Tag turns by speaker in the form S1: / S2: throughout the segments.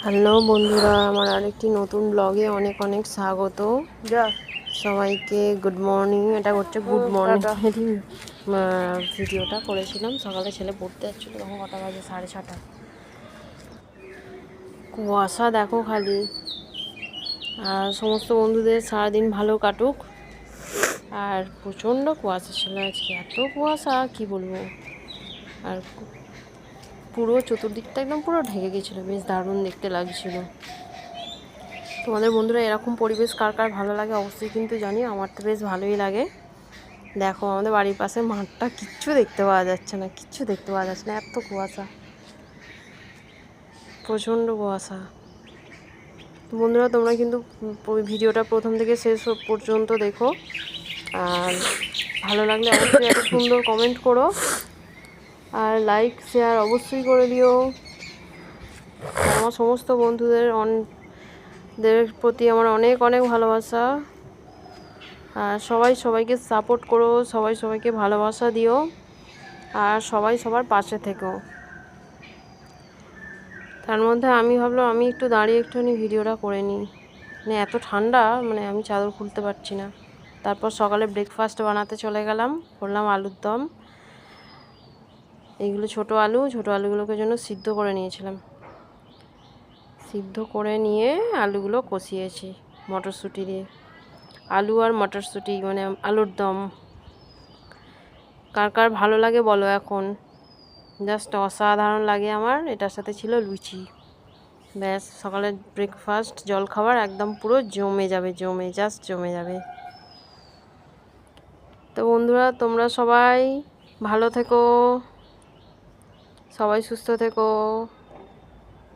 S1: Hello বন্ধুরা, আমার আরেকটি নতুন ব্লগে অনেক অনেক স্বাগত। সবাইকে গুড মর্নিং। এটা হচ্ছে গুড মর্নিং ভিডিওটা করেছিলাম সকালে। ছেলে পড়তে যাচ্ছিলো, তখন কটা বাজে, 6:30। কুয়াশা দেখো খালি। আর সমস্ত বন্ধুদের সারাদিন ভালো কাটুক। আর প্রচণ্ড কুয়াশা ছিল আজকে, এত কুয়াশা কি বলবো। আর পুরো চতুর্দিকটা একদম পুরো ঢেকে গেছিলো, বেশ দারুণ দেখতে লাগছিল। তোমাদের বন্ধুরা এরকম পরিবেশ কার কার ভালো লাগে অবশ্যই কিন্তু জানি। আমার তো বেশ ভালোই লাগে। দেখো আমাদের বাড়ির পাশে মাঠটা, কিচ্ছু দেখতে পাওয়া যাচ্ছে না, কিচ্ছু দেখতে পাওয়া যাচ্ছে না, এত কুয়াশা, প্রচণ্ড কুয়াশা। তো বন্ধুরা তোমরা কিন্তু ভিডিওটা প্রথম থেকে শেষ পর্যন্ত দেখো। আর ভালো লাগলে অবশ্যই একটা সুন্দর কমেন্ট করো, আর লাইক শেয়ার অবশ্যই করে দিও। আমার সমস্ত বন্ধুদের প্রতি আমার অনেক অনেক ভালোবাসা। আর সবাই সবাইকে সাপোর্ট করো, সবাই সবাইকে ভালোবাসা দিও, আর সবাই সবার পাশে থেকো। তার মধ্যে আমি ভাবলাম আমি একটু দাঁড়িয়ে একটুখানি ভিডিওটা করে নিই। মানে এত ঠান্ডা, মানে আমি চাদর খুলতে পারছি না। তারপর সকালে ব্রেকফাস্ট বানাতে চলে গেলাম। করলাম আলুর দম। এইগুলো ছোটো আলুগুলোকে জন্য সিদ্ধ করে নিয়েছিলাম। সিদ্ধ করে নিয়ে আলুগুলো কষিয়েছি মটরশুঁটি দিয়ে। আলু আর মটরশুঁটি, মানে আলুর দম কার কার ভালো লাগে বলো এখন। জাস্ট অসাধারণ লাগে আমার। এটার সাথে ছিল লুচি। ব্যাস, সকালের ব্রেকফাস্ট জলখাবার একদম পুরো জমে যাবে, জাস্ট জমে যাবে। তো বন্ধুরা তোমরা সবাই ভালো থেকো, সবাই সুস্থ থেকো।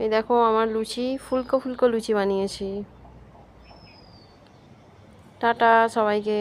S1: এই দেখো আমার লুচি, ফুলকো ফুলকো লুচি বানিয়েছি। টাটা সবাইকে।